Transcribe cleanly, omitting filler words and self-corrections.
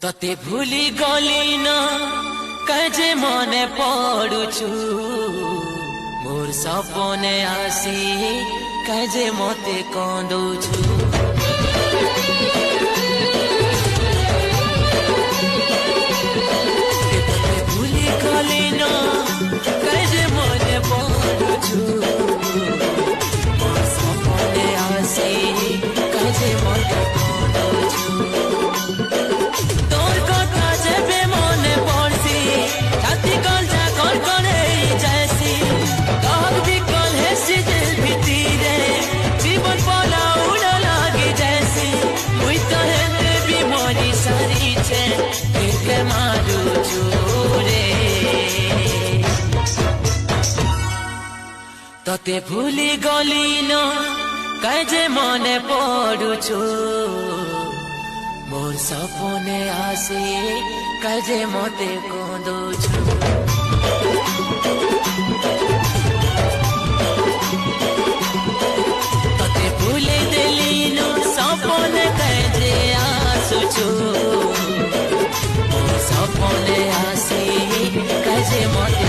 तते भूली गली न कजे मने पड़ुछु मोर सपने आसी कजे मते कांदुछु तते भूली गली न कजे मने पड़ुछु मोर सपने आसी कजे मते कांदुछु तते भूली गली न कजे मने पड़ुछु मोर सपने आसे कजे मते कांदुछु तते भूली देली न सपने कजे आसुछु मोर सपने आसे कजे मते